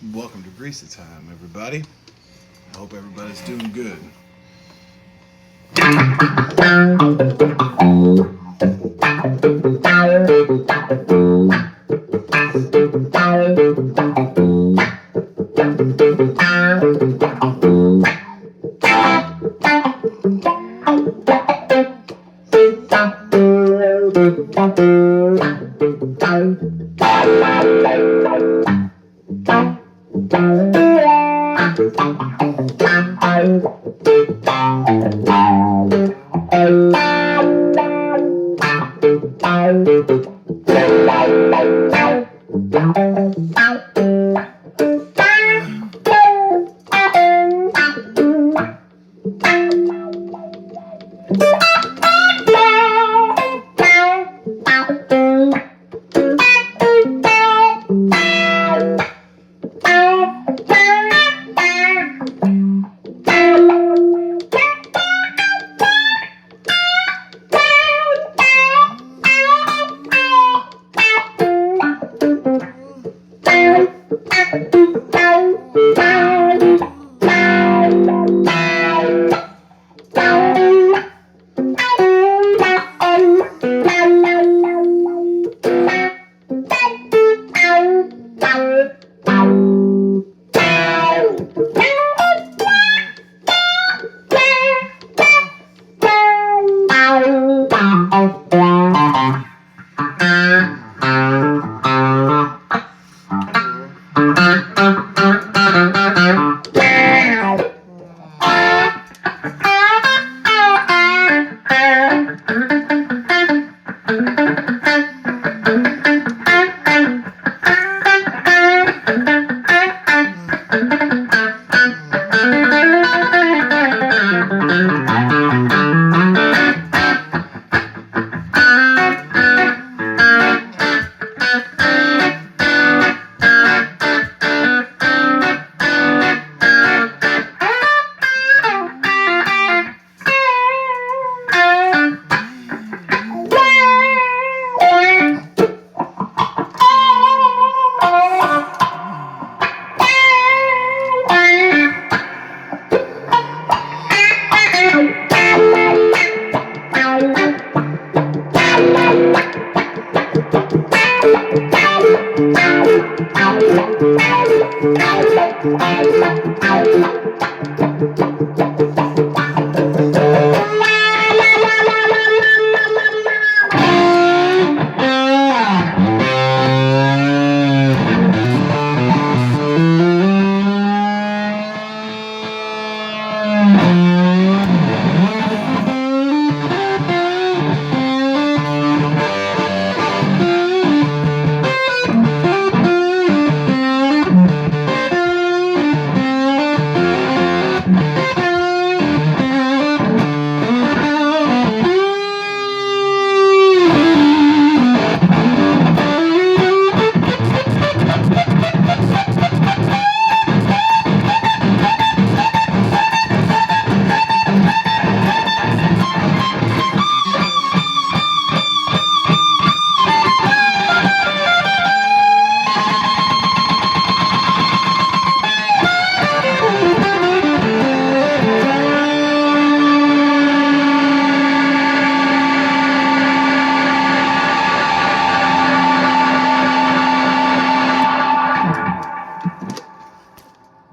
Welcome to Greasy time, everybody. I hope everybody's doing good.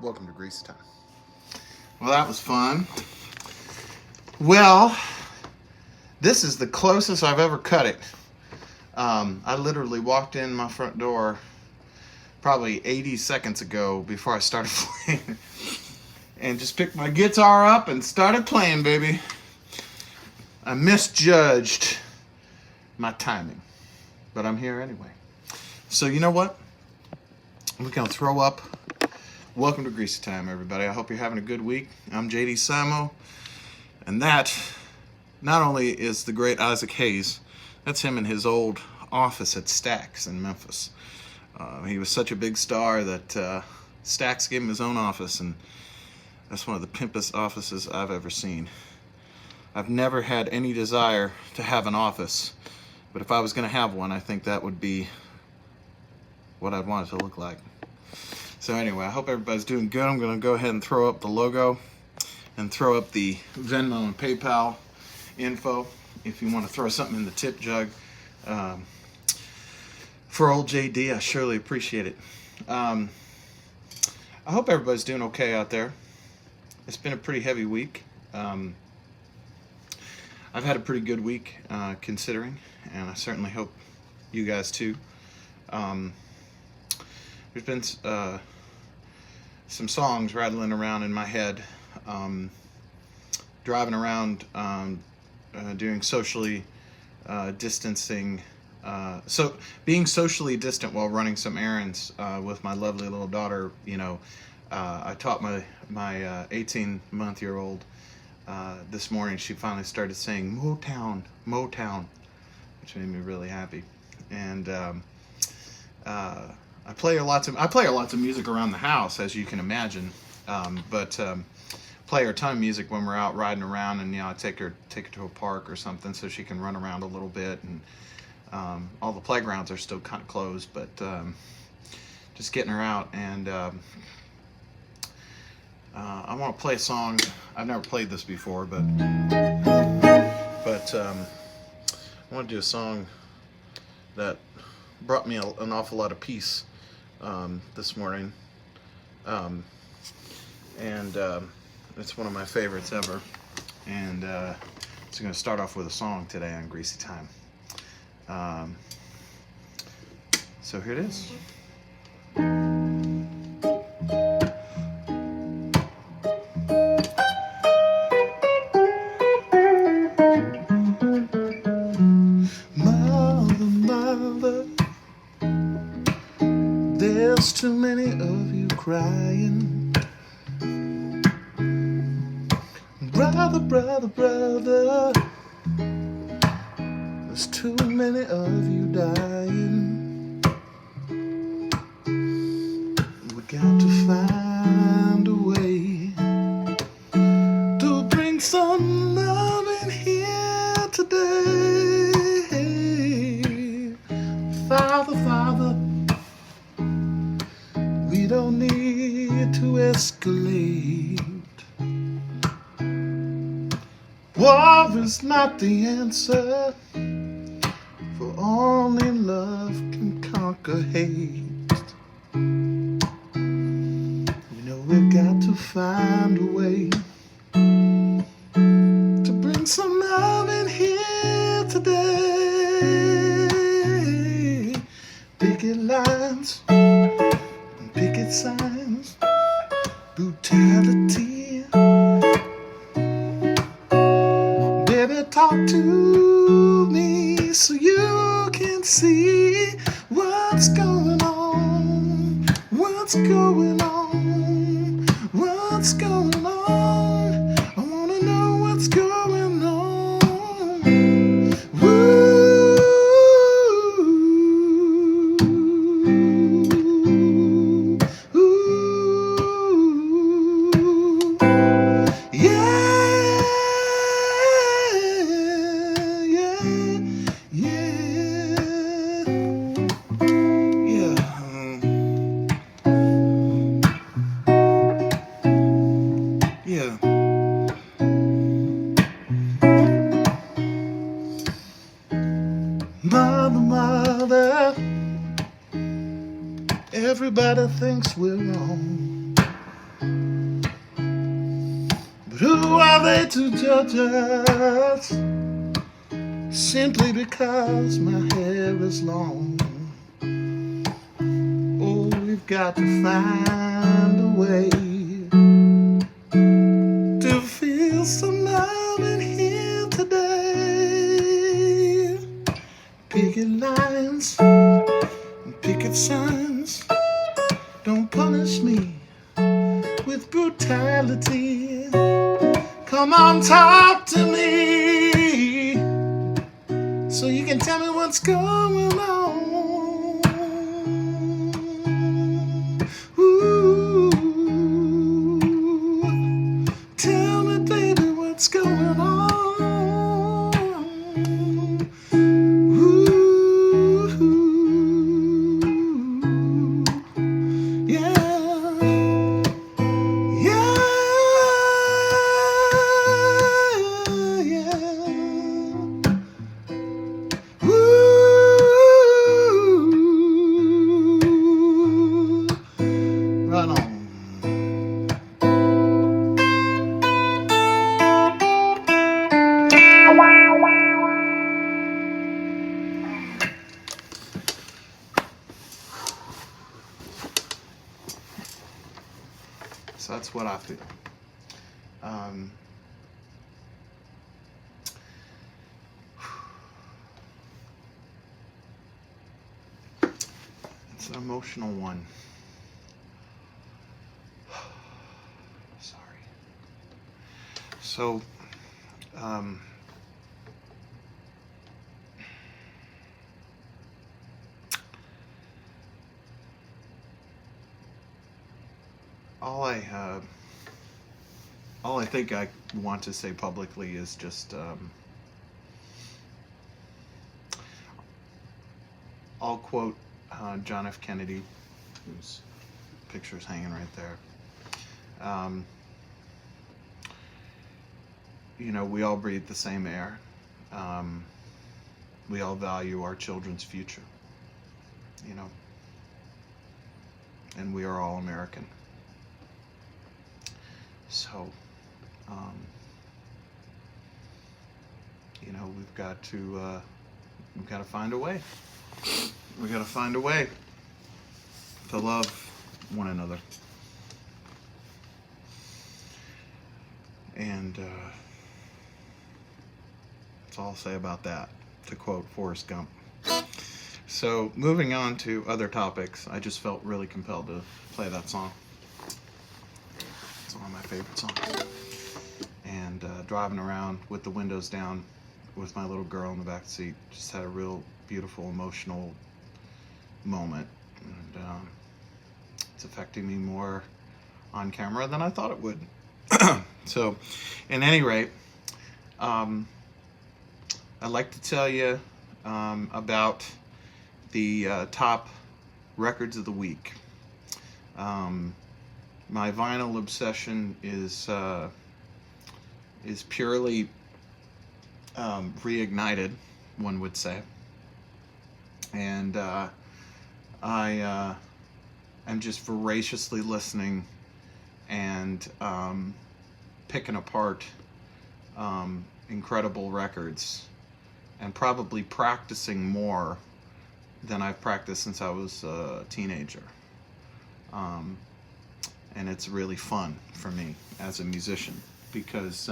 Welcome to Grease time. Well, that was fun. Well, this is the closest I've ever cut it. I literally walked in my front door probably 80 seconds ago before I started playing. And just picked my guitar up and started playing, baby. I misjudged my timing. But I'm here anyway. So you know what? We're going to throw up. Welcome to Greasy time, everybody. I hope you're having a good week. I'm JD Simo. And that not only is the great Isaac Hayes, that's him in his old office at Stax in Memphis. He was such a big star that Stax gave him his own office, and that's one of the pimpest offices I've ever seen. I've never had any desire to have an office, but if I was going to have one, I think that would be what I'd want it to look like. So anyway, I hope everybody's doing good. I'm going to go ahead and throw up the logo and throw up the Venmo and PayPal info if you want to throw something in the tip jug. For old JD, I surely appreciate it. I hope everybody's doing okay out there. It's been a pretty heavy week. I've had a pretty good week considering, and I certainly hope you guys too. There's been some songs rattling around in my head, driving around, doing socially distancing, so being socially distant while running some errands with my lovely little daughter. You know, I taught my 18-month-old this morning. She finally started saying Motown, Motown, which made me really happy. And I play lots of music around the house, as you can imagine, but play her a ton of music when we're out riding around, and I take her to a park or something so she can run around a little bit. And all the playgrounds are still kind of closed, but just getting her out. And I want to play a song. I've never played this before, but I want to do a song that brought me an awful lot of peace this morning, and it's one of my favorites ever. And so I'm going to start off with a song today on Greasy Time. So here it is. Mother, there's too many of you crying. Brother, brother, brother, there's too many of you dying. We got to find a way to bring some love in here today. Father, Father, we don't need to escalate. War is not the answer, for only love can conquer hate. You know we've got to find a way to bring some love in here today. Picket lines and picket signs, brutality. Talk to me so you can see what's going on, what's going on, what's going on. I want to know what's going on. Woo, ooh, yeah. Mother, everybody thinks we're wrong, but who are they to judge us? Simply because my hair is long. Oh, we've got to find a way to feel some love in here today. Picket lines and picket signs, don't punish me with brutality. Come on, talk to me so you can tell me what's going on. Ooh, tell me, baby, what's going on. Ooh, yeah. That's what I feel. It's an emotional one. Sorry. So, all I think I want to say publicly is just, I'll quote John F. Kennedy, whose picture's hanging right there. You know, we all breathe the same air. We all value our children's future, you know, and we are all American. So, you know, we've got to find a way. We got to find a way to love one another. And that's all I'll say about that, to quote Forrest Gump. So, moving on to other topics, I just felt really compelled to play that song. It's one of my favorite songs. And driving around with the windows down with my little girl in the back seat, just had a real beautiful, emotional moment. And it's affecting me more on camera than I thought it would. So, at any rate, I'd like to tell you about the top records of the week. My vinyl obsession is purely reignited, one would say, and I am just voraciously listening and picking apart incredible records, and probably practicing more than I've practiced since I was a teenager. And it's really fun for me as a musician, because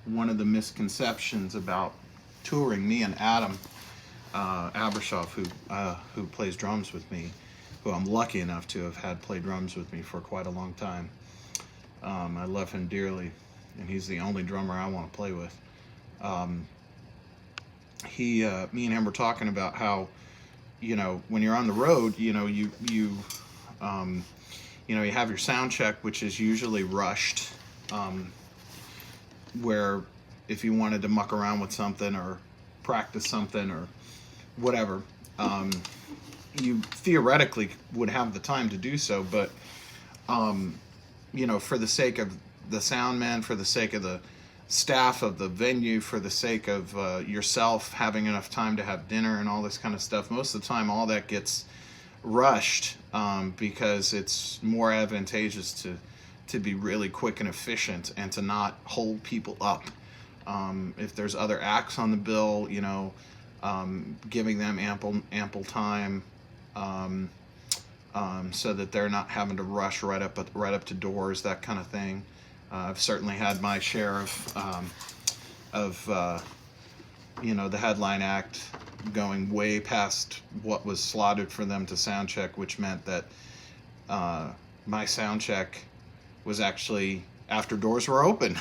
one of the misconceptions about touring, me and Adam Abershoff, who plays drums with me, who I'm lucky enough to have had play drums with me for quite a long time. I love him dearly, and he's the only drummer I want to play with. Me and him were talking about how, you know, when you're on the road, you know, you have your sound check, which is usually rushed, where if you wanted to muck around with something or practice something or whatever, you theoretically would have the time to do so, but you know, for the sake of the sound man, for the sake of the staff of the venue, for the sake of yourself having enough time to have dinner and all this kind of stuff, most of the time all that gets rushed, because it's more advantageous to be really quick and efficient and to not hold people up. If there's other acts on the bill, you know, giving them ample time, so that they're not having to rush right up to doors, that kind of thing. I've certainly had my share of you know, the headline act going way past what was slotted for them to sound check, which meant that my sound check was actually after doors were open.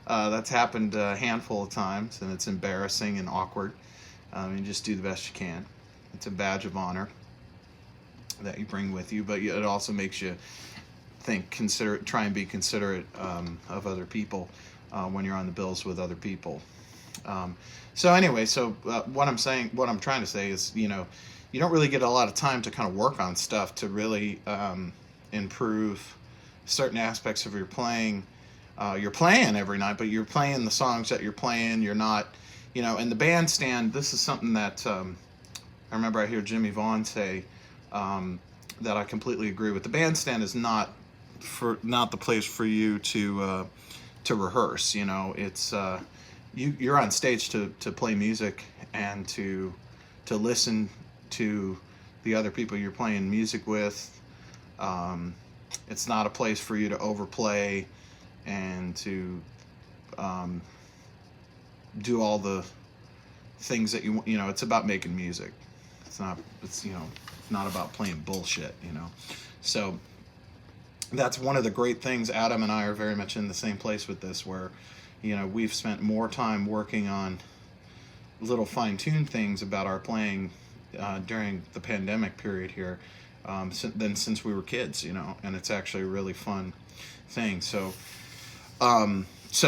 That's happened a handful of times, and it's embarrassing and awkward. You just do the best you can. It's a badge of honor that you bring with you, but it also makes you try and be considerate of other people when you're on the bills with other people. So anyway, what I'm trying to say is, you know, you don't really get a lot of time to kind of work on stuff to really improve certain aspects of your playing. You're playing every night, but you're playing the songs that you're playing. You're not, you know, in the bandstand, this is something that I remember I hear Jimmy Vaughn say, that I completely agree with. The bandstand is not the place for you to rehearse. You know, it's you're on stage to play music and to listen to the other people you're playing music with, It's not a place for you to overplay and to do all the things that you know. It's about making music. It's not. It's it's not about playing bullshit. So that's one of the great things. Adam and I are very much in the same place with this, where we've spent more time working on little fine-tuned things about our playing during the pandemic period here than since we were kids, and it's actually a really fun thing. So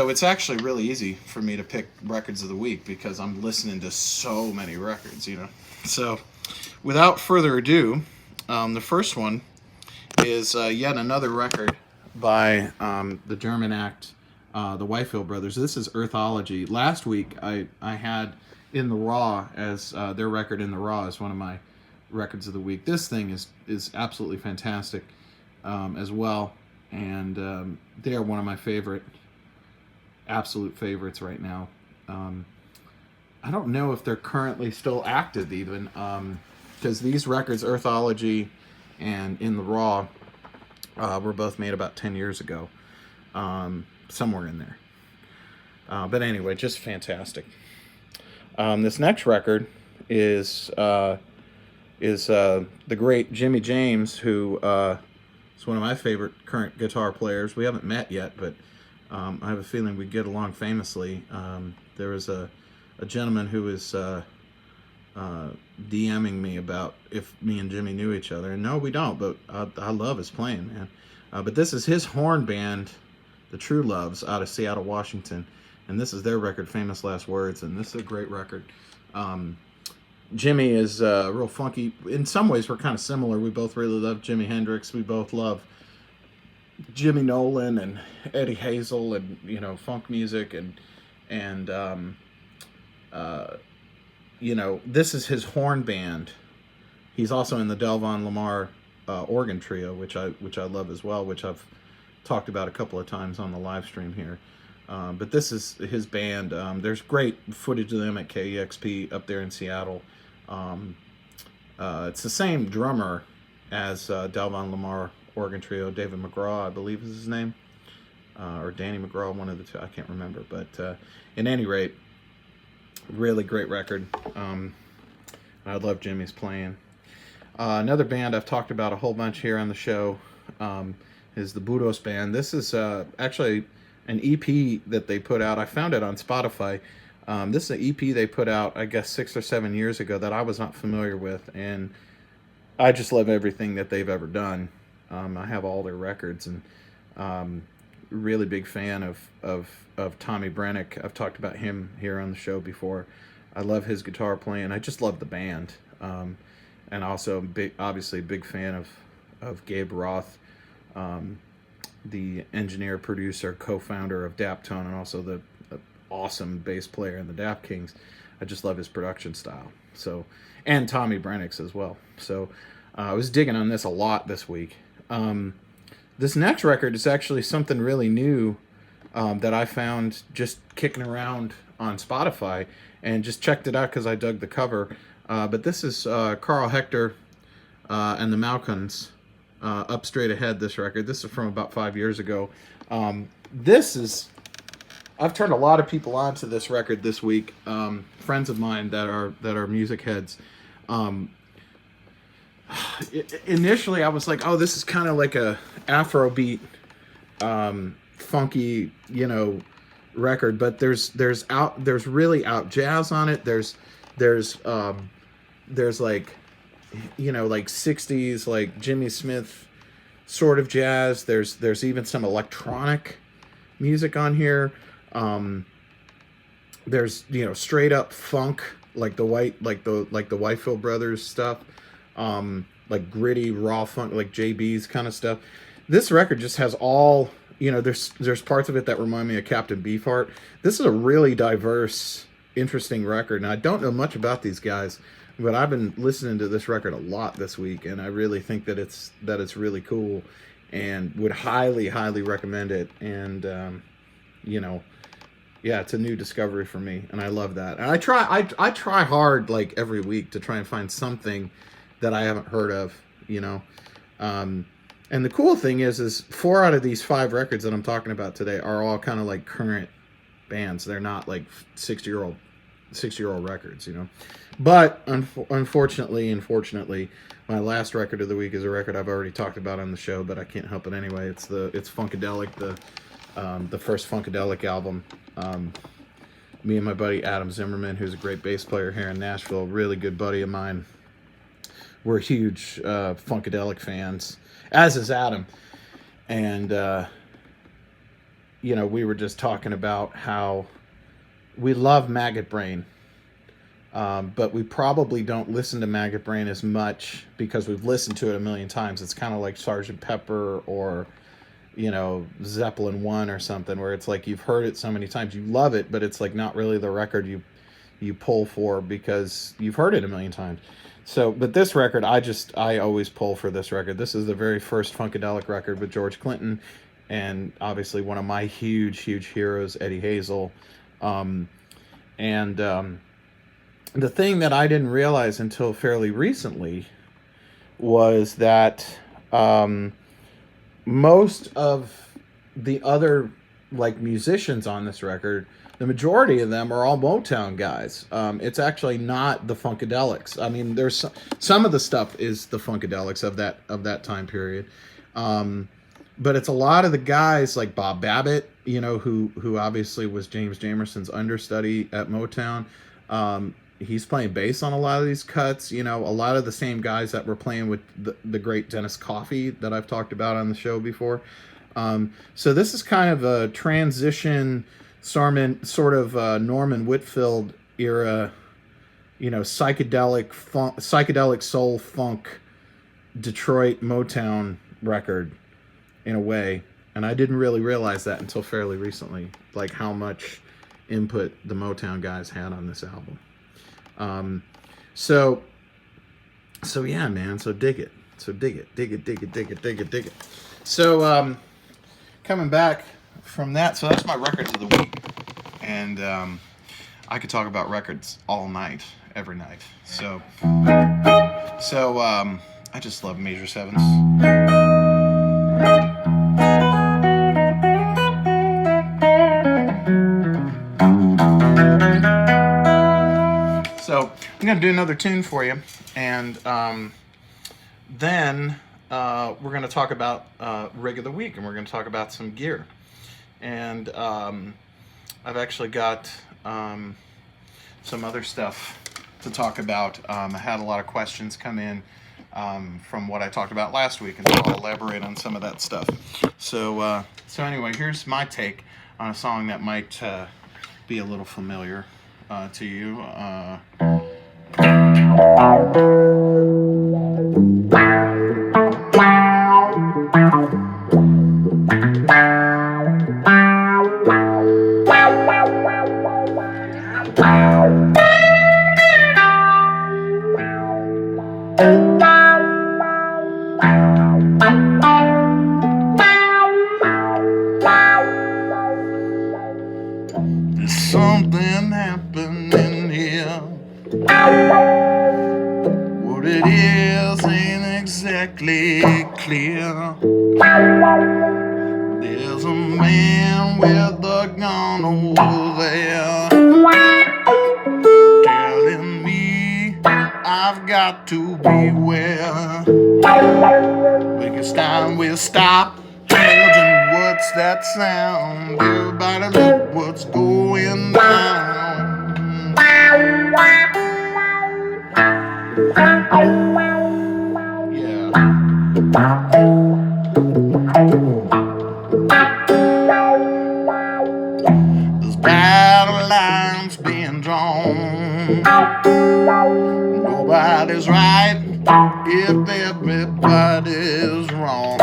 it's actually really easy for me to pick records of the week because I'm listening to so many records, So without further ado, the first one is yet another record by the German act, the Whitefield Brothers. This is Earthology. Last week I had In the Raw as their record In the Raw as one of my records of the week. This thing is absolutely fantastic as well, and they are one of my absolute favorites right now. I don't know if they're currently still active even, because these records, Earthology and In the Raw, were both made about 10 years ago, somewhere in there. But anyway, just fantastic. This next record is the great Jimmy James, who is one of my favorite current guitar players. We haven't met yet, but I have a feeling we get along famously. There was a gentleman who was DMing me about if me and Jimmy knew each other, and no, we don't. But I love his playing, man. But this is his horn band, the True Loves, out of Seattle, Washington. And this is their record, Famous Last Words, and this is a great record. Jimmy is real funky. In some ways, we're kind of similar. We both really love Jimi Hendrix. We both love Jimmy Nolan and Eddie Hazel and, funk music. And this is his horn band. He's also in the Delvon Lamar organ trio, which I love as well, which I've talked about a couple of times on the live stream here. But this is his band. There's great footage of them at KEXP up there in Seattle. It's the same drummer as Delvon Lamar organ trio, David McGraw, I believe is his name, or Danny McGraw, one of the two, I can't remember. But at any rate, really great record. I love Jimmy's playing. Another band I've talked about a whole bunch here on the show is the Budos Band. This is actually an EP that they put out. I found it on Spotify. This is an EP they put out, I guess, 6 or 7 years ago that I was not familiar with, and I just love everything that they've ever done. I have all their records, and really big fan of Tommy Brennick. I've talked about him here on the show before. I love his guitar playing. I just love the band, and also obviously a big fan of Gabe Roth, the engineer, producer, co-founder of Daptone, and also the awesome bass player in the Dap Kings. I just love his production style. So, and Tommy Brennick's as well. So I was digging on this a lot this week. This next record is actually something really new that I found just kicking around on Spotify, and just checked it out because I dug the cover. But this is Carl Hector and the Malkins, Up Straight Ahead, this record. This is from about 5 years ago. I've turned a lot of people on to this record this week. Friends of mine that are music heads. Initially, I was like, "Oh, this is kind of like a Afrobeat, funky, record." But there's really out jazz on it. There's like, like 60s, like Jimmy Smith sort of jazz. There's even some electronic music on here. There's straight up funk, like the Whitefield Brothers stuff, like gritty raw funk, like JB's kind of stuff. This record just has all, there's parts of it that remind me of Captain Beefheart. This is a really diverse, interesting record, and I don't know much about these guys, but I've been listening to this record a lot this week, and I really think that it's really cool, and would highly recommend it. And yeah, it's a new discovery for me, and I love that. And I try hard, like every week, to try and find something that I haven't heard of. And the cool thing is 4 out of these 5 records that I'm talking about today are all kind of like current bands. They're not like 60-year-old records, you know. But unfortunately, my last record of the week is a record I've already talked about on the show, but I can't help it anyway. It's Funkadelic, the first Funkadelic album. Me and my buddy Adam Zimmerman, who's a great bass player here in Nashville, really good buddy of mine. We're huge Funkadelic fans, as is Adam. And, you know, we were just talking about how we love Maggot Brain, but we probably don't listen to Maggot Brain as much because we've listened to it a million times. It's kind of like Sgt. Pepper or, you know, Zeppelin 1 or something, where it's like you've heard it so many times, you love it, but it's like not really the record you pull for because you've heard it a million times. So, but this record, I always pull for this record. This is the very first Funkadelic record with George Clinton, and obviously one of my huge heroes, Eddie Hazel. The thing that I didn't realize until fairly recently was that most of the other like musicians on this record, the majority of them are all Motown guys. It's actually not the Funkadelics. I mean, there's some of the stuff is the Funkadelics of that time period, but it's a lot of the guys like Bob Babbitt, you know, who obviously was James Jamerson's understudy at Motown. He's playing bass on a lot of these cuts. You know, a lot of the same guys that were playing with the great Dennis Coffey that I've talked about on the show before. So this is kind of a transition, sort of Norman Whitfield era, you know, psychedelic soul funk Detroit Motown record in a way. And I didn't really realize that until fairly recently, like how much input the Motown guys had on this album. So yeah, man. So dig it. So, coming back from that, so that's my records of the week. And, I could talk about records all night, every night. So, I just love major sevens. So I'm going to do another tune for you, and then we're going to talk about rig of the week, and we're going to talk about some gear. And I've actually got some other stuff to talk about. I had a lot of questions come in from what I talked about last week, and so I'll elaborate on some of that stuff. So anyway, here's my take on a song that might be a little familiar to you. There's something happening here. What it is ain't exactly clear. There's a man with a gun over there telling me I've got to beware. Because time will stop. Children, what's that sound? Everybody look what's going down. Yeah. There's battle lines being drawn. Nobody's right if everybody's wrong.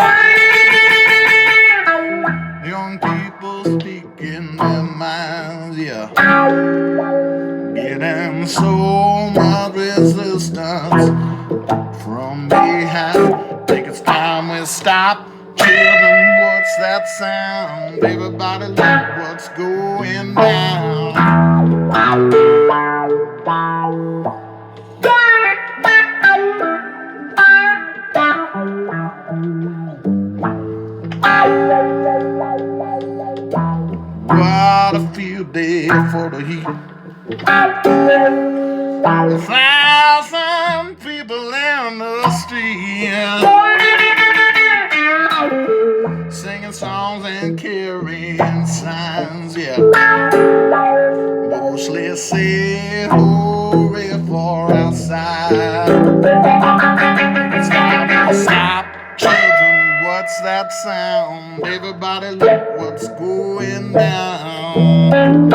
Young people speaking their minds, yeah. Getting so much resistance from behind. Think it's time we stop. Children, what's that sound? Everybody look what's going down. What a field day for the heat. 1,000 people in the street, singing songs and carrying signs, yeah. Mostly say hurry for outside. Stop, children, what's that sound? Everybody look what's going down.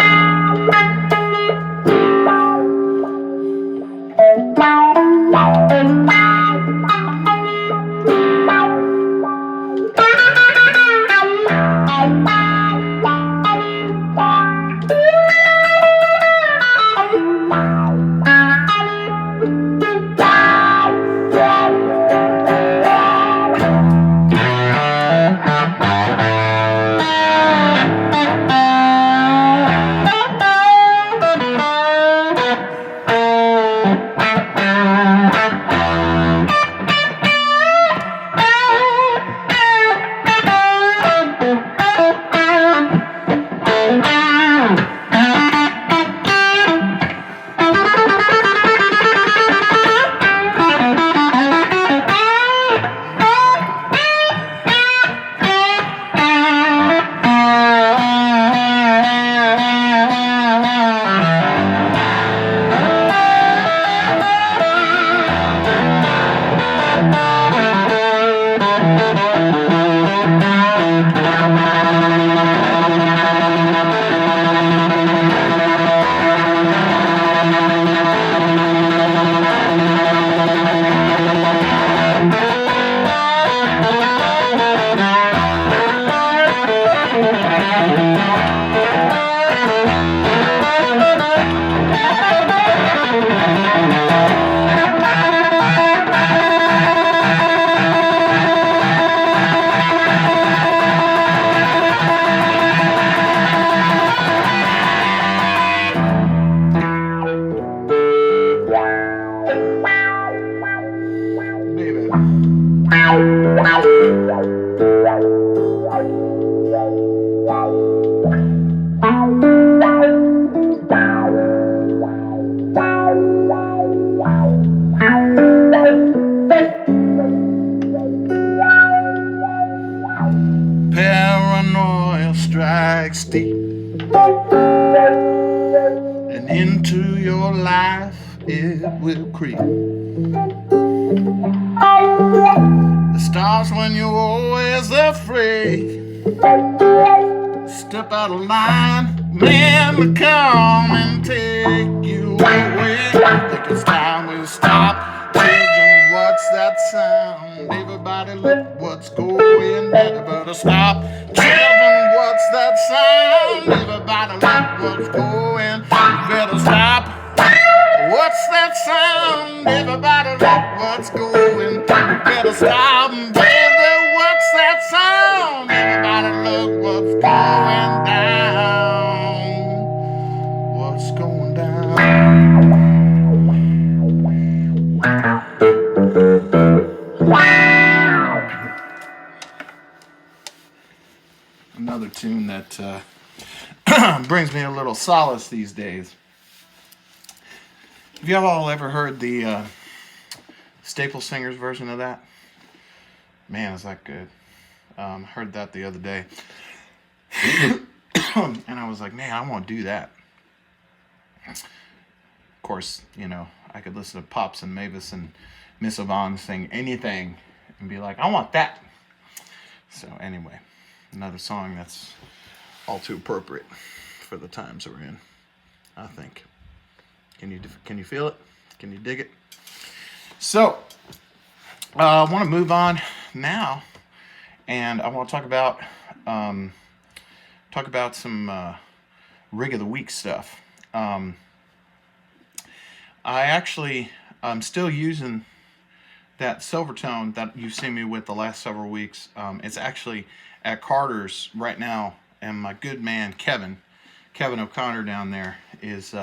Paranoia strikes deep, and into your life it will creep. It starts when you're always afraid. Step out of line, men will come and take you away. Think it's time we stop. Children, what's that sound? Everybody look what's going down. Better stop. Children, what's that sound? Everybody look what's going. Better stop. What's that sound? Everybody look what's going. Better stop. Baby, what's that sound? Everybody look what's going down. What's going down? Another tune that brings me a little solace these days. Have you all ever heard the Staple Singers version of that? Man, is that good. Heard that the other day. And I was like, man, I want to do that. Of course, you know, I could listen to Pops and Mavis and Miss Yvonne sing anything and be like, I want that. So anyway, another song that's all too appropriate for the times we're in, I think. Can you feel it? Can you dig it? So, I want to move on now, and I want to talk about some rig of the week stuff. I'm still using that Silvertone that you've seen me with the last several weeks. It's actually at Carter's right now, and my good man Kevin O'Connor down there is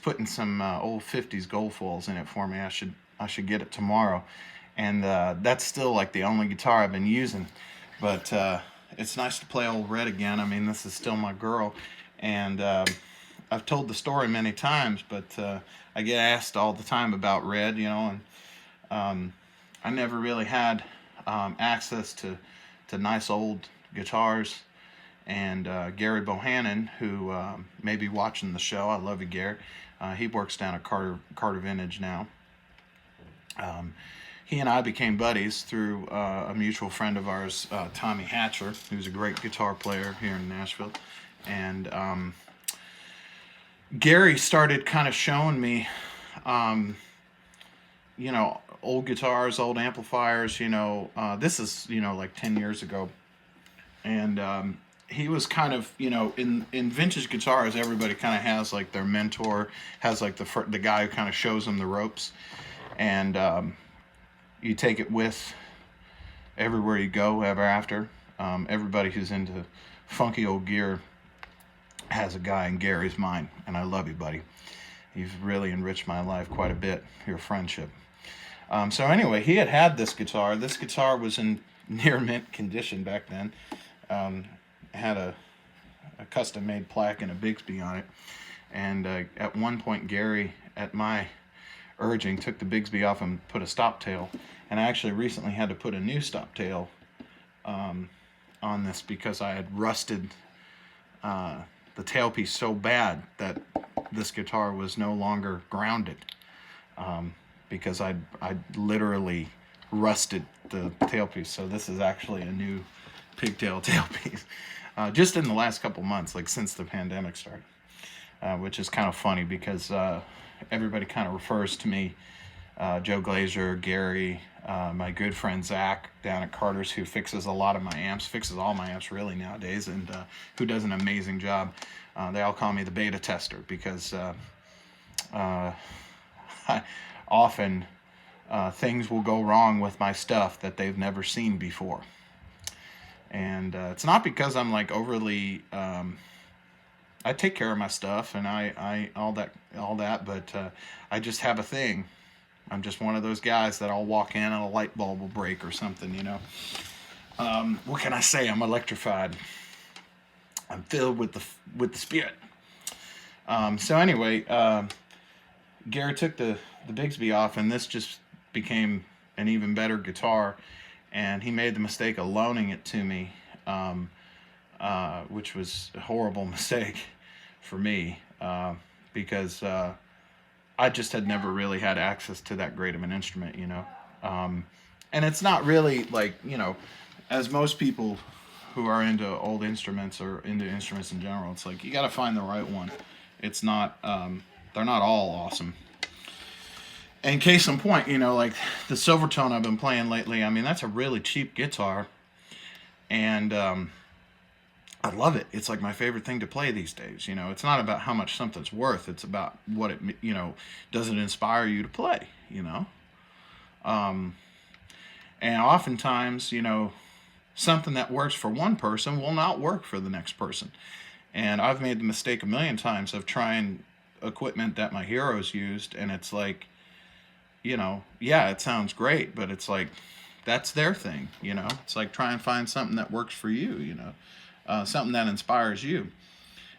putting some old 50s gold foils in it for me. I should get it tomorrow, and that's still like the only guitar I've been using. But it's nice to play old Red again. I mean, this is still my girl, and I've told the story many times, but I get asked all the time about Red, you know, and I never really had access to nice old guitars. And Gary Bohannon, who may be watching the show, I love you, Gary. He works down at Carter Vintage now. He and I became buddies through a mutual friend of ours, Tommy Hatcher, who's a great guitar player here in Nashville. And Gary started kind of showing me, you know, old guitars, old amplifiers, you know. This is, you know, like 10 years ago. And he was kind of, you know, in vintage guitars, everybody kind of has like their mentor, has like the guy who kind of shows them the ropes. And you take it with everywhere you go ever after. Everybody who's into funky old gear has a guy in Gary's mind, and I love you, buddy. You've really enriched my life quite a bit, your friendship. So anyway, he had this guitar. This guitar was in near mint condition back then. Had a custom-made plaque and a Bigsby on it. And at one point, Gary, at my urging, took the Bigsby off and put a stop tail. And I actually recently had to put a new stop tail on this because I had rusted the tailpiece so bad that this guitar was no longer grounded because I literally rusted the tailpiece. So this is actually a new pigtail tailpiece just in the last couple months, like since the pandemic started, which is kind of funny because everybody kind of refers to me, Joe Glazer, Gary, my good friend Zach down at Carter's, who fixes a lot of my amps, fixes all my amps really nowadays, and who does an amazing job. They all call me the beta tester because often things will go wrong with my stuff that they've never seen before. And it's not because I'm like overly I take care of my stuff and I all that, but I just have a thing. I'm just one of those guys that I'll walk in and a light bulb will break or something, you know. What can I say? I'm electrified. I'm filled with the spirit. So anyway, Gary took the Bigsby off, and this just became an even better guitar. And he made the mistake of loaning it to me, which was a horrible mistake for me because I just had never really had access to that great of an instrument, you know. And it's not really like, you know, as most people who are into old instruments or into instruments in general, it's like you got to find the right one. It's not, they're not all awesome. And case in point, you know, like the Silvertone I've been playing lately, I mean, that's a really cheap guitar. And I love it. It's like my favorite thing to play these days. You know, it's not about how much something's worth. It's about what it, you know, does it inspire you to play, you know? And oftentimes, you know, something that works for one person will not work for the next person. And I've made the mistake a million times of trying equipment that my heroes used, and it's like, you know, yeah, it sounds great, but it's like, that's their thing, you know? It's like try and find something that works for you, you know? Something that inspires you.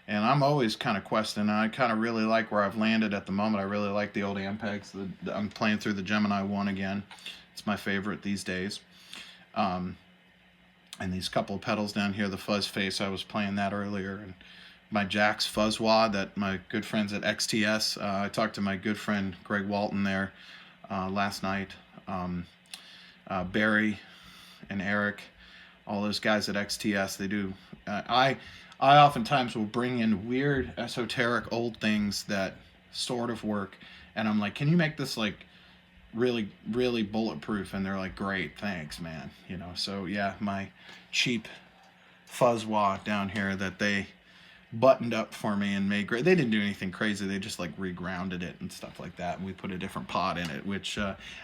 And I'm always kind of questing. I kind of really like where I've landed at the moment. I really like the old Ampex. I'm playing through the Gemini 1 again. It's my favorite these days. And these couple of pedals down here, the fuzz face, I was playing that earlier. And my Jack's fuzz wah that my good friends at XTS, I talked to my good friend Greg Walton there last night. Barry and Eric, all those guys at XTS, they do. I oftentimes will bring in weird, esoteric, old things that sort of work, and I'm like, can you make this like really, really bulletproof? And they're like, great, thanks, man. You know, so yeah, my cheap fuzz wah down here that they buttoned up for me and made great. They didn't do anything crazy. They just like regrounded it and stuff like that. And we put a different pot in it, which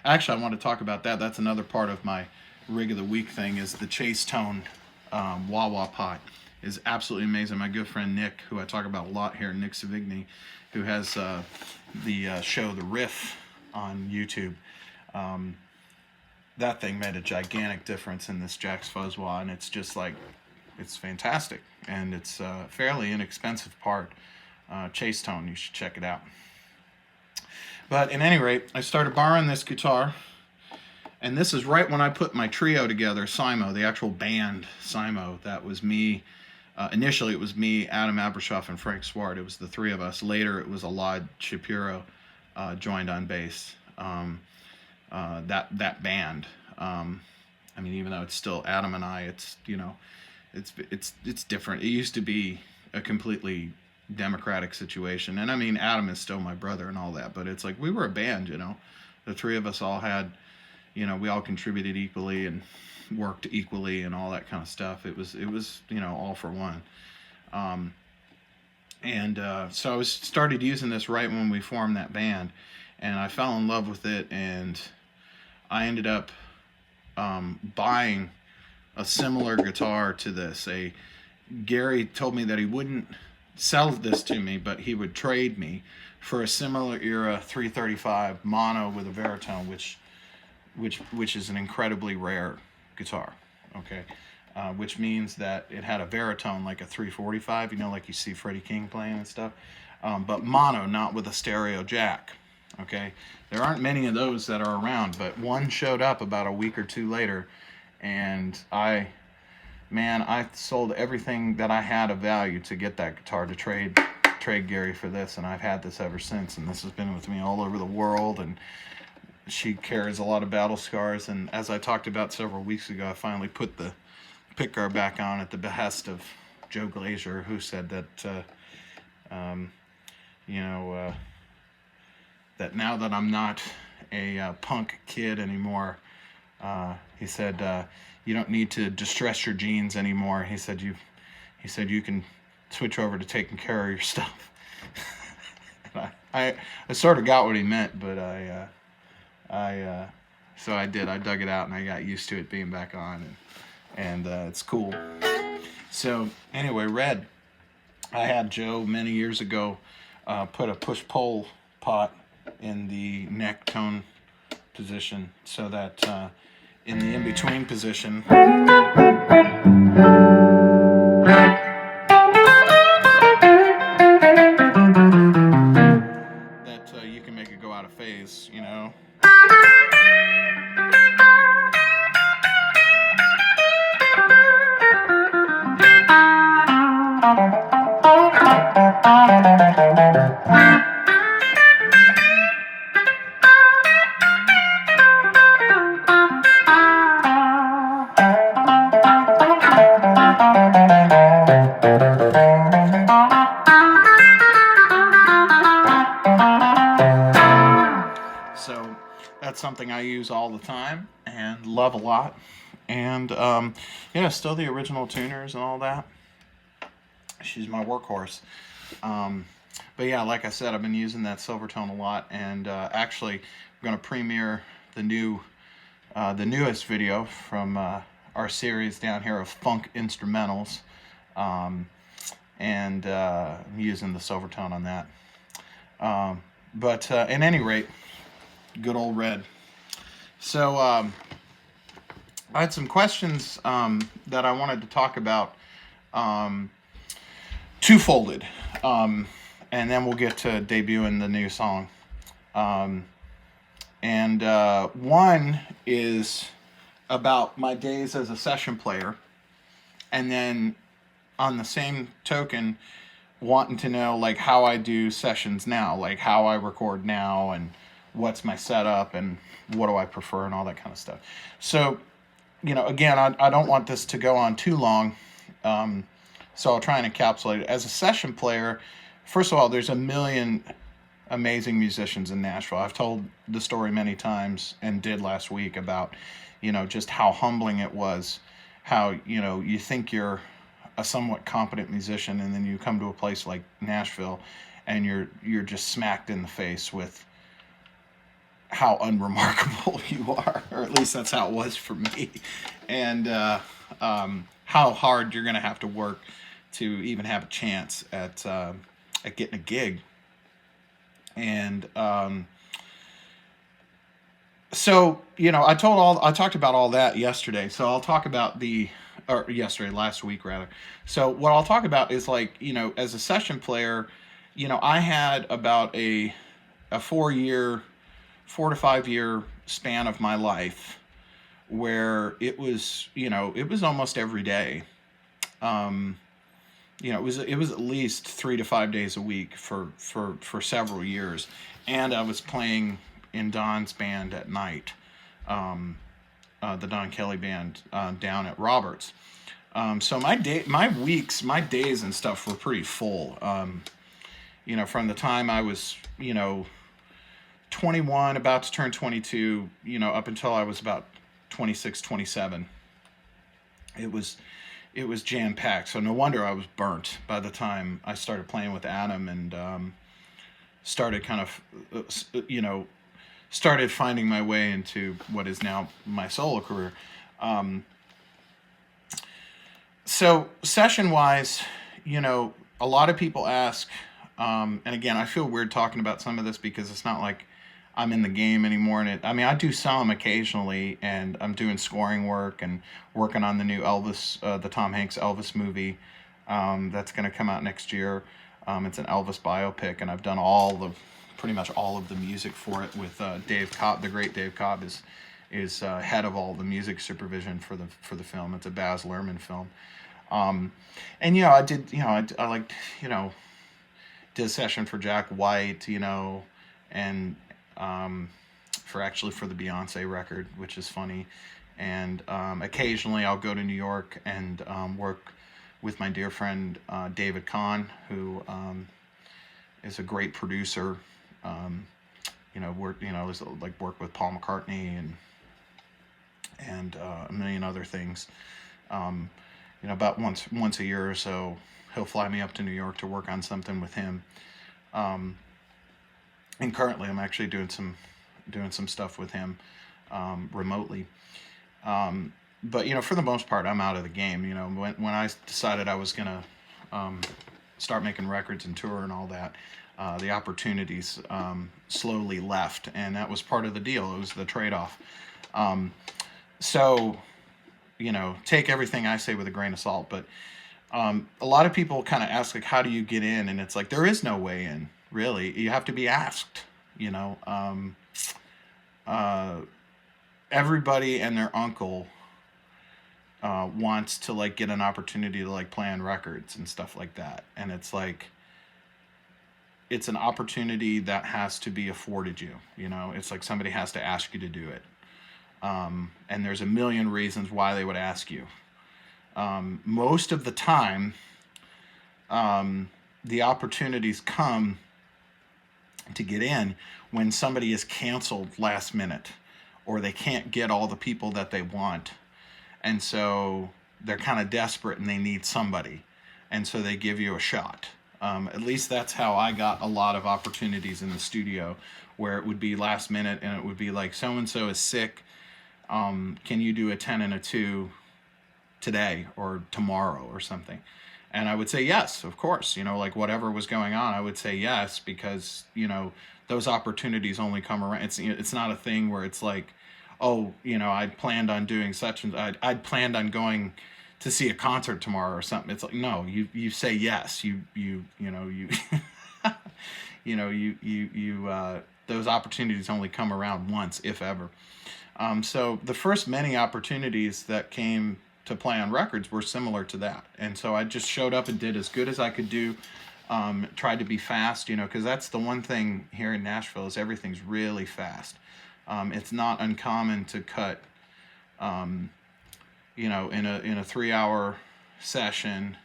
actually I want to talk about that. That's another part of my rig of the week thing is the Chase Tone wah-wah pot is absolutely amazing. My good friend Nick, who I talk about a lot here, Nick Savigny, who has the show The Riff on YouTube. that thing made a gigantic difference in this Jack's Fuzzwa, and it's just like, it's fantastic, and it's a fairly inexpensive part. Chase tone, you should check it out. But at any rate, I started borrowing this guitar, and this is right when I put my trio together, Simo, the actual band Simo. That was me. Initially, it was me, Adam Abershoff, and Frank Swart. It was the three of us. Later, it was Elad Shapiro joined on bass. That band. I mean, even though it's still Adam and I, it's, you know, it's different. It used to be a completely democratic situation, and I mean, Adam is still my brother and all that, but it's like we were a band, you know. The three of us all had, you know, we all contributed equally and worked equally and all that kind of stuff. It was you know, all for one. So I started using this right when we formed that band, and I fell in love with it, and I ended up buying a similar guitar to this. Gary told me that he wouldn't sell this to me, but he would trade me for a similar era 335 mono with a baritone, which is an incredibly rare guitar. Okay, which means that it had a baritone like a 345, you know, like you see Freddie King playing and stuff, but mono, not with a stereo jack. Okay, there aren't many of those that are around, but one showed up about a week or two later, and I sold everything that I had of value to get that guitar to trade Gary for this, and I've had this ever since, and this has been with me all over the world, and she carries a lot of battle scars. And as I talked about several weeks ago, I finally put the pickguard back on at the behest of Joe Glazier, who said that that now that I'm not a punk kid anymore, he said, you don't need to distress your jeans anymore. He said you can switch over to taking care of your stuff. I sort of got what he meant, but so I did. I dug it out and I got used to it being back on, and it's cool. So anyway, Red, I had Joe many years ago put a push-pull pot in the neck tone position, so that in the in-between position, that you can make it go out of phase, you know. So that's something I use all the time and love a lot. And yeah, still the original tuners and all that. She's my workhorse. But yeah, like I said, I've been using that Silvertone a lot, and actually I'm going to premiere the newest video from our series down here of funk instrumentals, and I'm using the Silvertone on that. But at any rate, good old Red. So I had some questions that I wanted to talk about, two-folded, and then we'll get to debuting the new song. One is about my days as a session player, and then on the same token, wanting to know like how I do sessions now, like how I record now, and what's my setup, and what do I prefer, and all that kind of stuff. So, you know, again, I don't want this to go on too long, so I'll try and encapsulate it. As a session player, first of all, there's a million amazing musicians in Nashville. I've told the story many times, and did last week, about, you know, just how humbling it was, how, you know, you think you're a somewhat competent musician, and then you come to a place like Nashville, and you're just smacked in the face with how unremarkable you are, or at least that's how it was for me, and how hard you're going to have to work to even have a chance at getting a gig. And So, I talked about all that yesterday. So I'll talk about or yesterday, last week rather. So what I'll talk about is like, as a session player, I had about a 4 year, 4 to 5 year span of my life where it was almost every day. Um, it was at least 3 to 5 days a week for several years, and I was playing in Don's band at night, um, the Don Kelly band down at Roberts. So my weeks, my days and stuff were pretty full. From the time I was 21, about to turn 22, up until I was about 26, 27. It was jam packed. So no wonder I was burnt by the time I started playing with Adam and started kind of, started finding my way into what is now my solo career. Um, so session wise, a lot of people ask, and again, I feel weird talking about some of this because it's not like I'm in the game anymore. And I mean, I do some occasionally, and I'm doing scoring work and working on the new Elvis, the Tom Hanks Elvis movie, that's going to come out next year. It's an Elvis biopic, and I've done pretty much all of the music for it with Dave Cobb. The great Dave Cobb is head of all the music supervision for the film. It's a Baz Luhrmann film. Um, and I did, I like, did a session for Jack White, and um, for the Beyonce record, which is funny. And occasionally I'll go to New York and work with my dear friend David Kahn, who is a great producer. Um, work with Paul McCartney and a million other things. Um, about once a year or so, he'll fly me up to New York to work on something with him. Um, and currently, I'm actually doing some stuff with him remotely. But for the most part, I'm out of the game. When I decided I was gonna start making records and tour and all that, the opportunities slowly left, and that was part of the deal. It was the trade-off. Um, so take everything I say with a grain of salt. But a lot of people kind of ask, like, how do you get in? And it's like, there is no way in, really. You have to be asked, you know. Uh, Everybody and their uncle wants to, like, get an opportunity to, like, play on records and stuff like that. And it's like, it's an opportunity that has to be afforded you. It's like somebody has to ask you to do it. And there's a million reasons why they would ask you. Most of the time, the opportunities come to get in when somebody is canceled last minute, or they can't get all the people that they want. And so they're kind of desperate and they need somebody. And so they give you a shot. At least that's how I got a lot of opportunities in the studio, where it would be last minute and it would be like, so-and-so is sick. Can you do a 10 and a 2 today or tomorrow or something? And I would say yes, of course. Like whatever was going on, I would say yes, because those opportunities only come around. It's not a thing where it's like, oh, I'd planned on doing such and I'd planned on going to see a concert tomorrow or something. It's like, no, you say yes. Those opportunities only come around once, if ever. So the first many opportunities that came to play on records were similar to that. And so I just showed up and did as good as I could do. Tried to be fast, because that's the one thing here in Nashville is everything's really fast. It's not uncommon to cut, in a 3-hour session.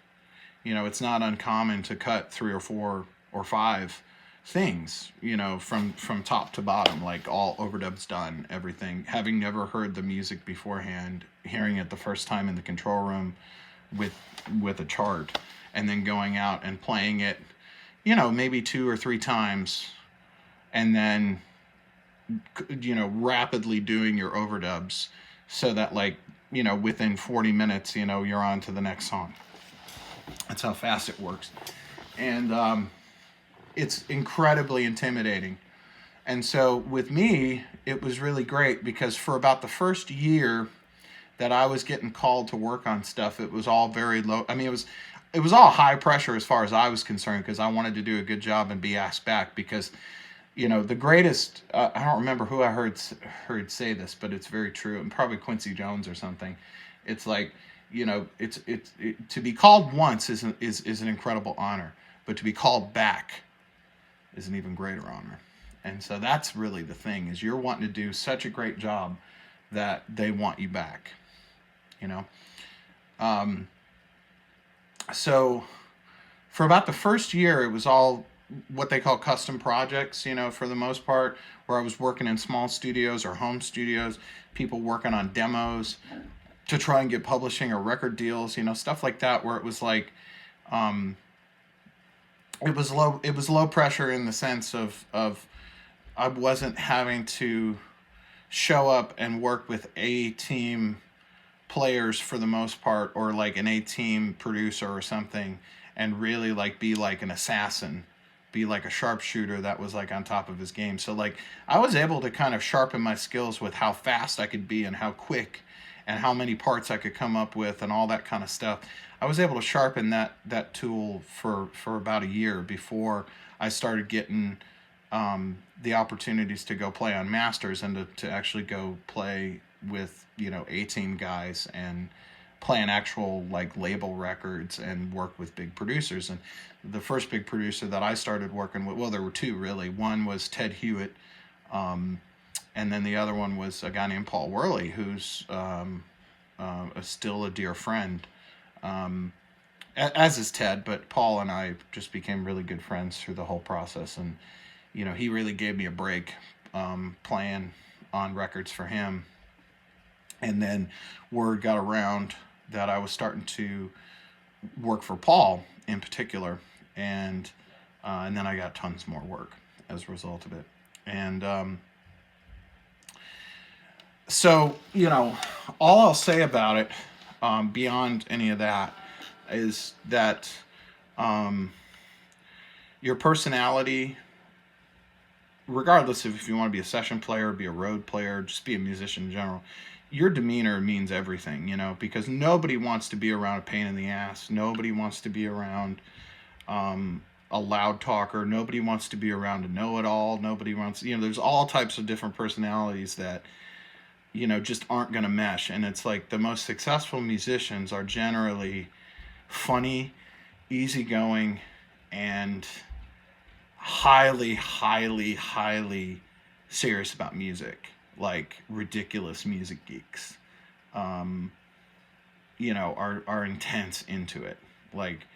It's not uncommon to cut 3 or 4 or 5 things, from top to bottom, like all overdubs done, everything. Having never heard the music beforehand, hearing it the first time in the control room with a chart, and then going out and playing it, maybe 2 or 3 times, and then rapidly doing your overdubs so that, like, within 40 minutes, you're on to the next song. That's how fast it works. And it's incredibly intimidating. And so with me, it was really great because for about the first year that I was getting called to work on stuff, it was all very low. I mean, it was all high pressure as far as I was concerned because I wanted to do a good job and be asked back because the greatest, I don't remember who I heard say this, but it's very true, and probably Quincy Jones or something. It's like, to be called once is an incredible honor, but to be called back is an even greater honor. And so that's really the thing, is you're wanting to do such a great job that they want you back, you know. So for about the first year, it was all what they call custom projects, for the most part, where I was working in small studios or home studios, people working on demos to try and get publishing or record deals, stuff like that, where it was like, it was low pressure in the sense of I wasn't having to show up and work with A team players for the most part, or like an A team producer or something, and really like be like an assassin, be like a sharpshooter that was like on top of his game. So like I was able to kind of sharpen my skills with how fast I could be and how quick and how many parts I could come up with and all that kind of stuff. I was able to sharpen that tool for about a year before I started getting the opportunities to go play on masters and to actually go play with A-team guys and play on actual like label records and work with big producers. And the first big producer that I started working with, well, there were two really. One was Ted Hewitt, and then the other one was a guy named Paul Worley, who's still a dear friend, as is Ted. But Paul and I just became really good friends through the whole process, and he really gave me a break playing on records for him. And then word got around that I was starting to work for Paul in particular, and then I got tons more work as a result of it. And so all I'll say about it, beyond any of that, is that your personality, regardless of if you want to be a session player, be a road player, just be a musician in general, your demeanor means everything, because nobody wants to be around a pain in the ass. Nobody wants to be around a loud talker. Nobody wants to be around a know-it-all. Nobody wants, there's all types of different personalities that, just aren't going to mesh. And it's like the most successful musicians are generally funny, easygoing, and highly, highly, highly serious about music. Like ridiculous music geeks, are intense into it. Like,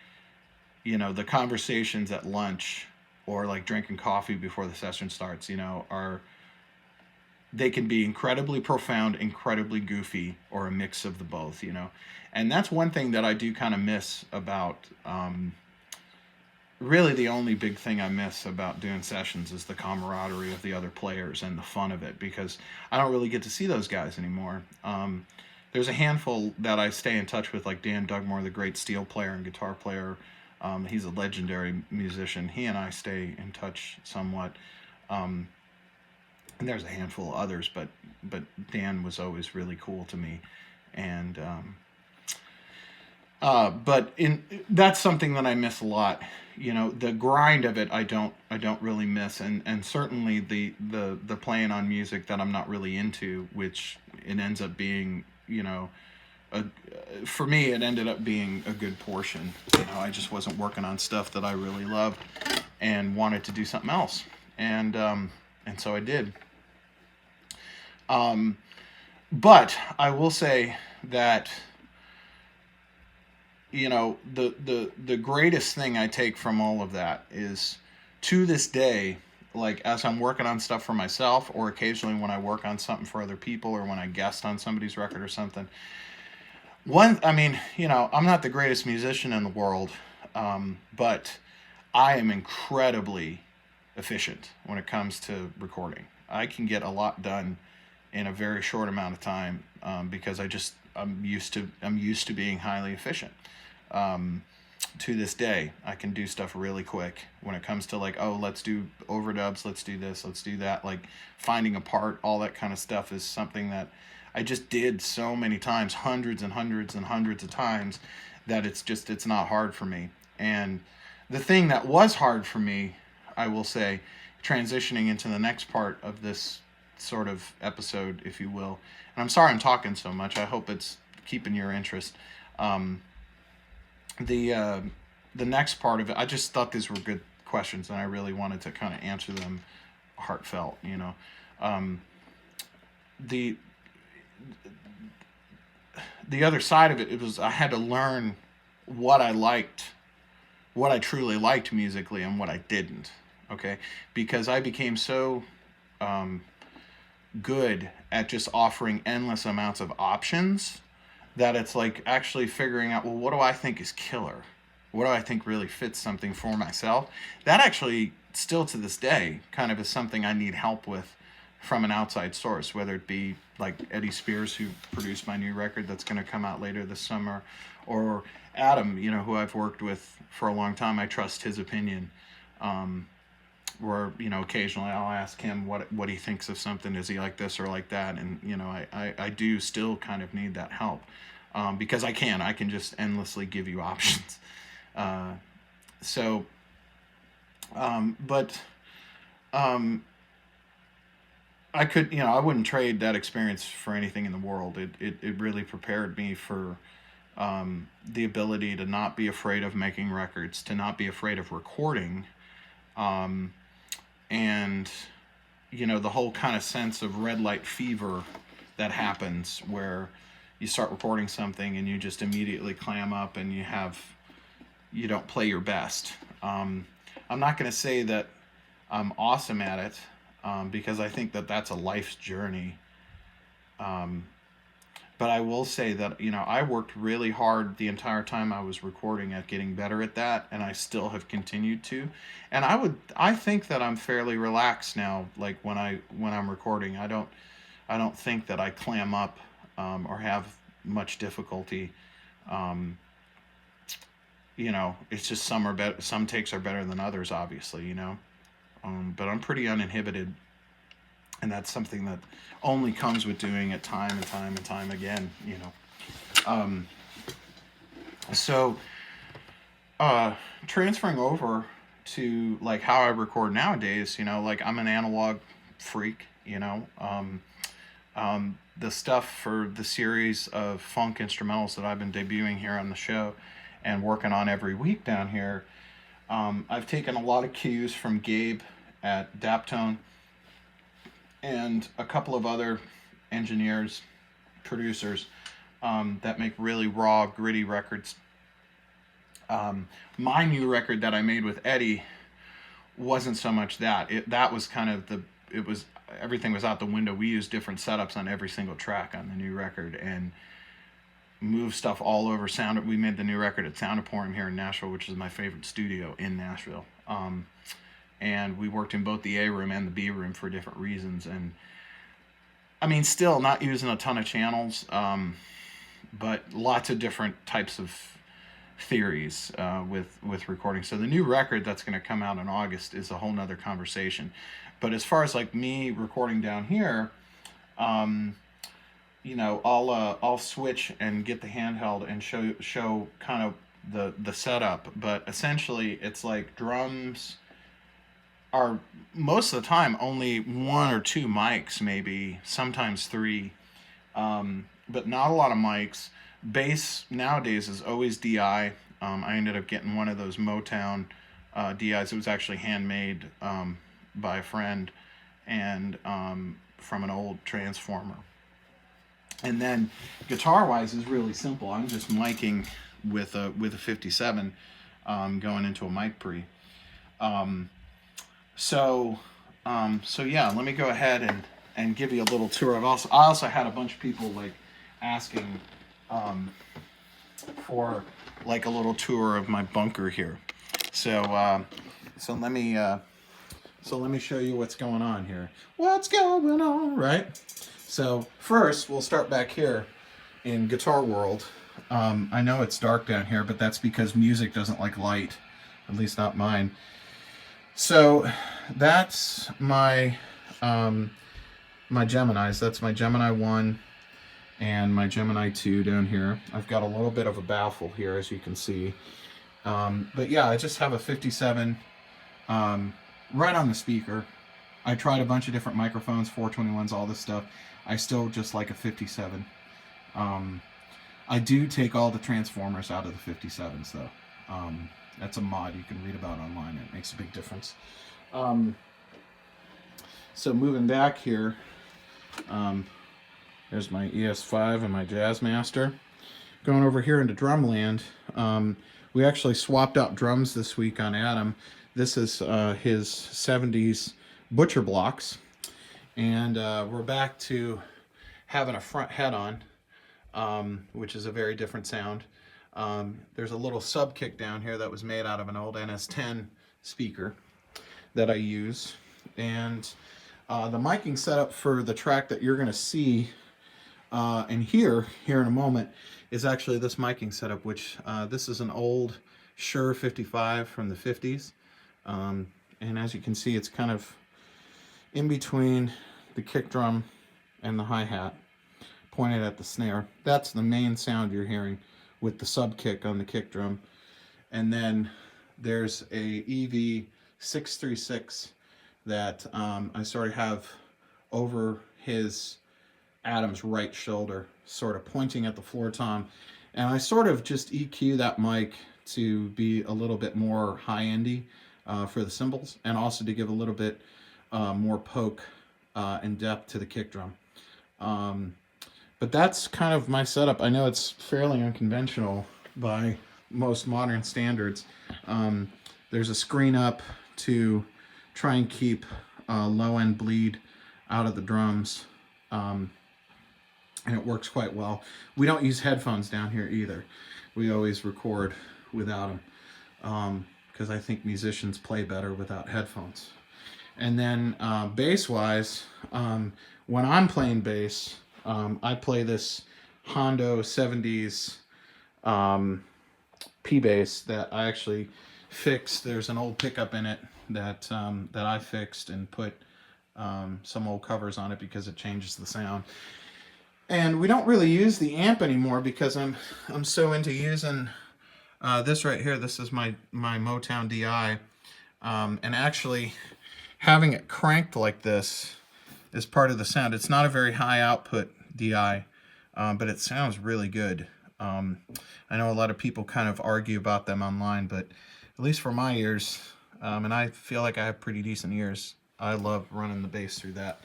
the conversations at lunch or like drinking coffee before the session starts, they can be incredibly profound, incredibly goofy, or a mix of the both, And that's one thing that I do kind of miss about, really the only big thing I miss about doing sessions is the camaraderie of the other players and the fun of it, because I don't really get to see those guys anymore. There's a handful that I stay in touch with, like Dan Dugmore, the great steel player and guitar player. He's a legendary musician. He and I stay in touch somewhat. And there's a handful of others, but Dan was always really cool to me. And but that's something that I miss a lot. The grind of it I don't really miss, and certainly the playing on music that I'm not really into, which it ends up being, for me it ended up being a good portion. I just wasn't working on stuff that I really loved and wanted to do something else, and so I did. But I will say that the greatest thing I take from all of that is, to this day, like as I'm working on stuff for myself, or occasionally when I work on something for other people, or when I guest on somebody's record or something. I'm not the greatest musician in the world, but I am incredibly efficient when it comes to recording. I can get a lot done in a very short amount of time, because I'm used to being highly efficient. to this day, I can do stuff really quick when it comes to like, oh, let's do overdubs, let's do this, let's do that. Like finding a part, all that kind of stuff is something that I just did so many times, hundreds and hundreds and hundreds of times, that it's not hard for me. And the thing that was hard for me, I will say, transitioning into the next part of this sort of episode, if you will, and I'm sorry I'm talking so much, I hope it's keeping your interest. The next part of it, I just thought these were good questions, and I really wanted to kind of answer them heartfelt, you know. The other side of it, it was I had to learn what I liked, what I truly liked musically, and what I didn't. Okay, because I became so good at just offering endless amounts of options that it's like actually figuring out, well, what do I think is killer? What do I think really fits something for myself? That actually, still to this day, kind of is something I need help with from an outside source, whether it be like Eddie Spears, who produced my new record that's going to come out later this summer, or Adam, you know, who I've worked with for a long time. I trust his opinion. Or, you know, occasionally I'll ask him what he thinks of something. Is he like this or like that? And, you know, I do still kind of need that help, because I can just endlessly give you options. But I could, you know, I wouldn't trade that experience for anything in the world. It really prepared me for the ability to not be afraid of making records, to not be afraid of recording, and, you know, the whole kind of sense of red light fever that happens where you start recording something and you just immediately clam up and you don't play your best. I'm not going to say that I'm awesome at it, because I think that that's a life's journey. But I will say that, you know, I worked really hard the entire time I was recording at getting better at that, and I still have continued to. And I think that I'm fairly relaxed now, like when I'm recording. I don't think that I clam up, or have much difficulty. You know, it's just some takes are better than others, obviously, you know. But I'm pretty uninhibited. And that's something that only comes with doing it time and time and time again, you know. Transferring over to like how I record nowadays, you know, like I'm an analog freak, you know. The stuff for the series of funk instrumentals that I've been debuting here on the show and working on every week down here, I've taken a lot of cues from Gabe at Daptone, and a couple of other engineers, producers, that make really raw, gritty records. My new record that I made with Eddie wasn't so much that. That was kind of everything was out the window. We used different setups on every single track on the new record and moved stuff all over sound. We made the new record at Soundaporium here in Nashville, which is my favorite studio in Nashville. And we worked in both the A room and the B room for different reasons. And I mean, still not using a ton of channels, but lots of different types of theories with recording. So the new record that's going to come out in August is a whole nother conversation. But as far as like me recording down here, you know, I'll switch and get the handheld and show kind of the setup. But essentially, it's like drums are most of the time only one or two mics, maybe sometimes three, but not a lot of mics. Bass nowadays is always DI. I ended up getting one of those Motown DIs. It was actually handmade by a friend and from an old transformer. And then guitar-wise is really simple. I'm just miking with a 57 going into a mic pre. So yeah, let me go ahead and give you a little tour. I also had a bunch of people like asking for like a little tour of my bunker here. So let me show you what's going on here. What's going on, right? So first we'll start back here in Guitar World. I know it's dark down here, but that's because music doesn't like light, at least not mine. So that's my my Geminis. That's my Gemini 1 and my Gemini 2 down here. I've got a little bit of a baffle here, as you can see. But yeah, I just have a 57 right on the speaker. I tried a bunch of different microphones, 421s, all this stuff. I still just like a 57. I do take all the transformers out of the 57s, though. That's a mod you can read about online. It makes a big difference. So moving back here, there's my ES5 and my Jazzmaster. Going over here into Drumland, we actually swapped out drums this week on Adam. This is his 70s Butcher blocks, and we're back to having a front head on, which is a very different sound. There's a little sub kick down here that was made out of an old NS10 speaker that I use, and the miking setup for the track that you're going to see and hear here in a moment is actually this miking setup, which this is an old Shure 55 from the 50s, and as you can see, it's kind of in between the kick drum and the hi-hat, pointed at the snare. That's the main sound you're hearing with the sub kick on the kick drum. And then there's a EV636 that I sort of have over his Adam's right shoulder, sort of pointing at the floor tom. And I sort of just EQ that mic to be a little bit more high-endy for the cymbals, and also to give a little bit more poke and depth to the kick drum. But that's kind of my setup. I know it's fairly unconventional by most modern standards. There's a screen up to try and keep low-end bleed out of the drums, and it works quite well. We don't use headphones down here either. We always record without them, because I think musicians play better without headphones. And then bass-wise, when I'm playing bass, I play this Hondo 70s P-bass that I actually fixed. There's an old pickup in it that I fixed and put some old covers on it because it changes the sound. And we don't really use the amp anymore because I'm so into using this right here. This is my Motown DI, and actually having it cranked like this is part of the sound. It's not a very high output DI, but it sounds really good. I know a lot of people kind of argue about them online, but at least for my ears, and I feel like I have pretty decent ears, I love running the bass through that.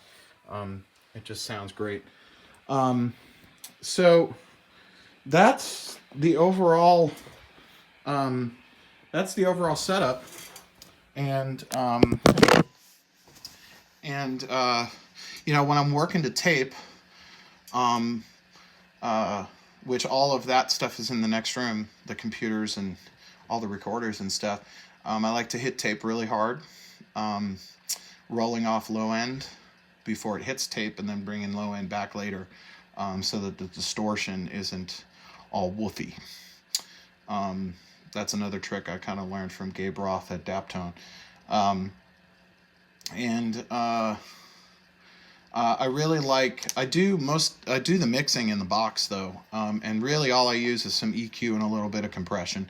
It just sounds great. So that's the overall setup, and you know, when I'm working to tape, which all of that stuff is in the next room, the computers and all the recorders and stuff, I like to hit tape really hard, rolling off low end before it hits tape, and then bringing low end back later, so that the distortion isn't all woofy. That's another trick I kind of learned from Gabe Roth at Daptone. I really like, I do the mixing in the box though, and really all I use is some EQ and a little bit of compression.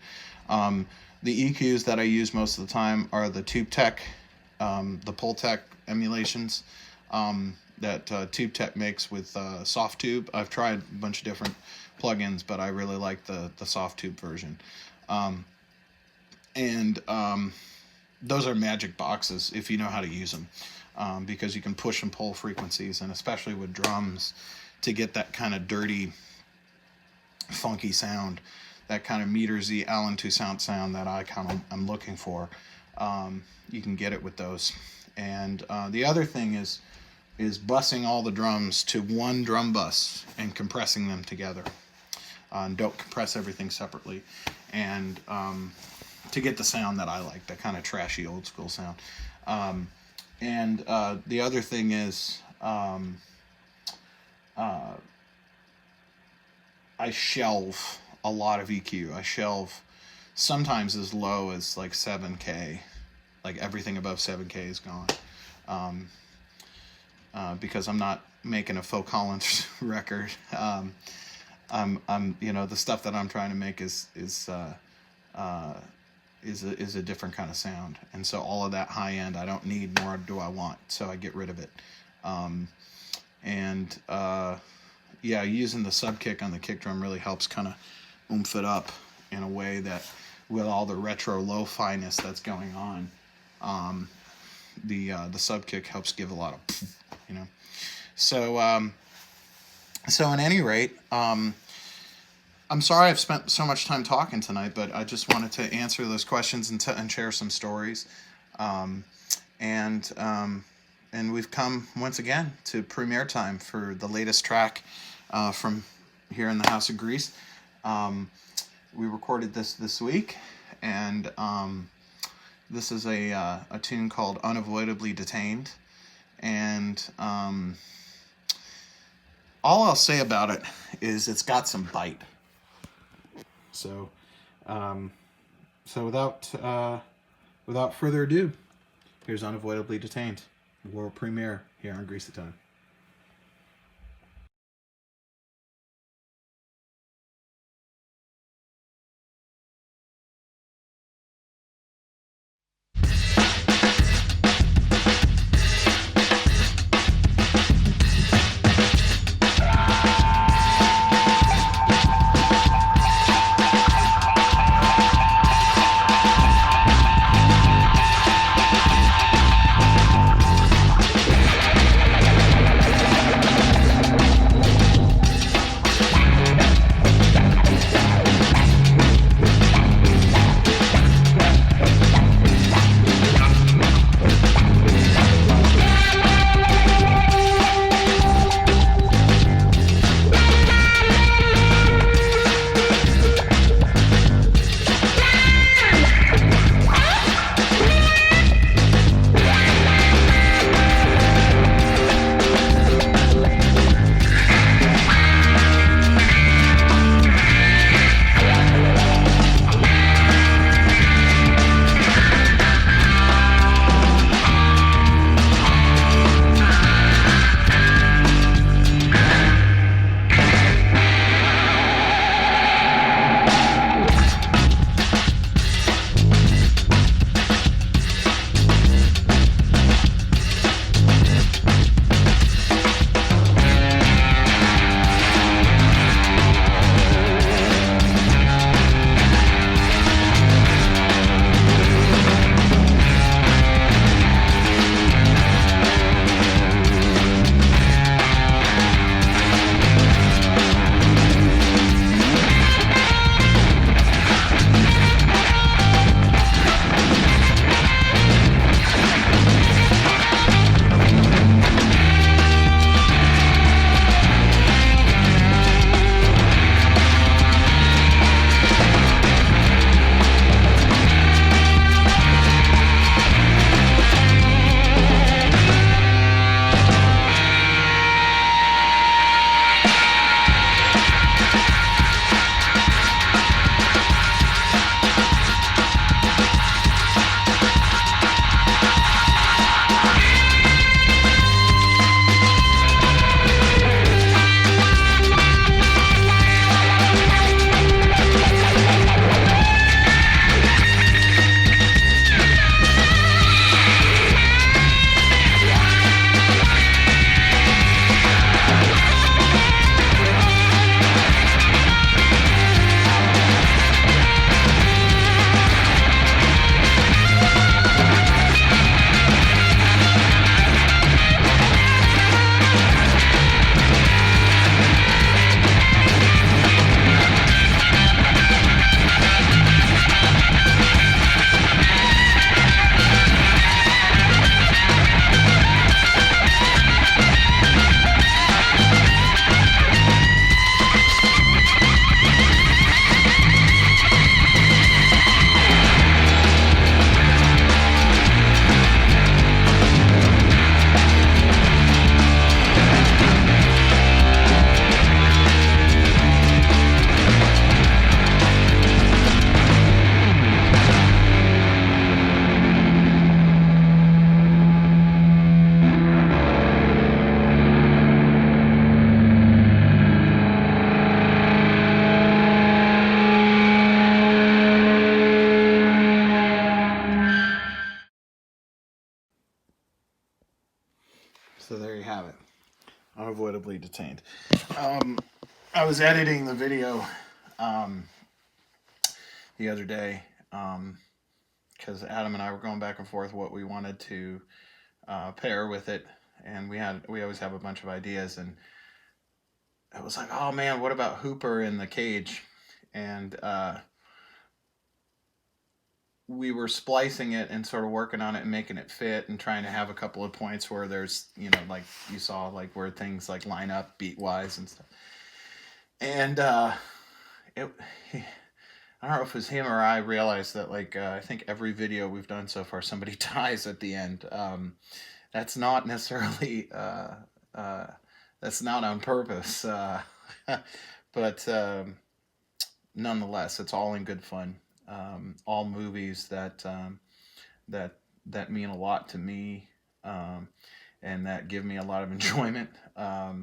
The EQs that I use most of the time are the TubeTech, the Pultec emulations that TubeTech makes with SoftTube. I've tried a bunch of different plugins, but I really like the SoftTube version. Those are magic boxes if you know how to use them, because you can push and pull frequencies, and especially with drums, to get that kind of dirty, funky sound, that kind of Meter Z Allen Toussaint sound that I'm looking for. You can get it with those. And the other thing is bussing all the drums to one drum bus and compressing them together. Don't compress everything separately, and to get the sound that I like, that kind of trashy old school sound. The other thing is I shelve a lot of EQ. I shelve sometimes as low as like 7K. Like everything above 7K is gone. Because I'm not making a Phil Collins record. I'm you know, the stuff that I'm trying to make is a different kind of sound, and so all of that high end I don't need, nor do I want, so I get rid of it. Yeah, using the sub kick on the kick drum really helps kind of oomph it up in a way that, with all the retro lo-fi-ness that's going on, the sub kick helps give a lot of, you know. So at any rate, I'm sorry I've spent so much time talking tonight, but I just wanted to answer those questions and share some stories. And we've come once again to premiere time for the latest track from here in the House of Grease. We recorded this week, and this is a tune called Unavoidably Detained. And all I'll say about it is it's got some bite. So without further ado, here's Unavoidably Detained, world premiere here on Greasy Time. So there you have it. Unavoidably Detained. I was editing the video the other day because Adam and I were going back and forth what we wanted to pair with it, and we always have a bunch of ideas, and it was like, oh man, what about Hooper in the cage? And we were splicing it and sort of working on it and making it fit and trying to have a couple of points where there's, you know, like you saw, like where things like line up beat wise and stuff. And I don't know if it was him or I realized that, like, I think every video we've done so far, somebody dies at the end. That's not necessarily, that's not on purpose. But nonetheless, it's all in good fun. All movies that mean a lot to me, and that give me a lot of enjoyment. Not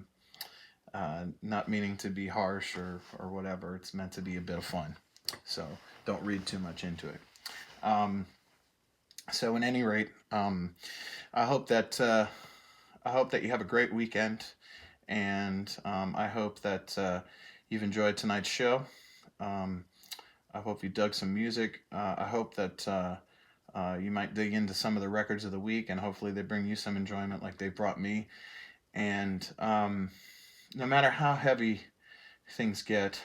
meaning to be harsh or whatever. It's meant to be a bit of fun. So don't read too much into it. So at any rate, I hope that you have a great weekend, and I hope that you've enjoyed tonight's show. I hope you dug some music. I hope that you might dig into some of the records of the week, and hopefully they bring you some enjoyment like they brought me. And no matter how heavy things get,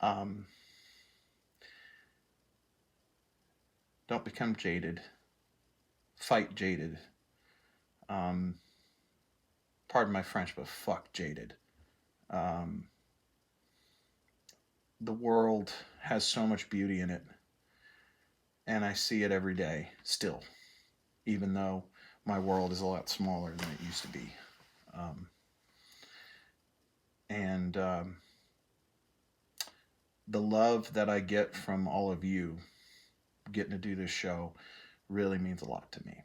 don't become jaded. Fight jaded. Pardon my French, but fuck jaded. The world has so much beauty in it, and I see it every day still, even though my world is a lot smaller than it used to be. And the love that I get from all of you getting to do this show really means a lot to me.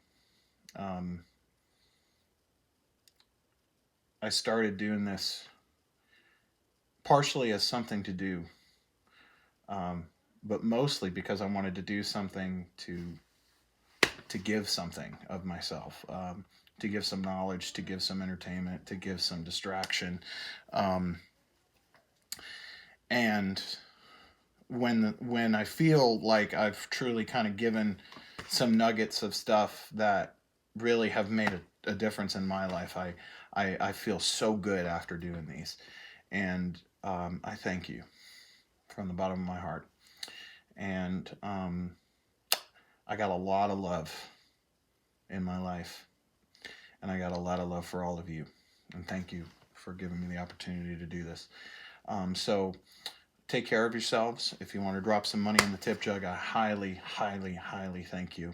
I started doing this partially as something to do, but mostly because I wanted to do something to give something of myself, to give some knowledge, to give some entertainment, to give some distraction. And when I feel like I've truly kind of given some nuggets of stuff that really have made a difference in my life, I feel so good after doing these. And I thank you from the bottom of my heart. And I got a lot of love in my life, and I got a lot of love for all of you. And thank you for giving me the opportunity to do this. So take care of yourselves. If you want to drop some money in the tip jug, I highly, highly, highly thank you.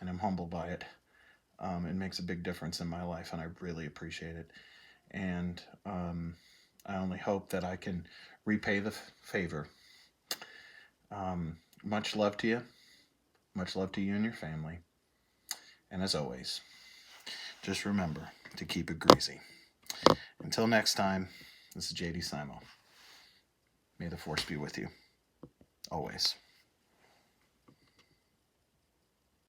And I'm humbled by it. It makes a big difference in my life, and I really appreciate it. And I only hope that I can repay the favor. Much love to you. Much love to you and your family. And as always, just remember to keep it greasy. Until next time, this is JD Simo. May the force be with you. Always.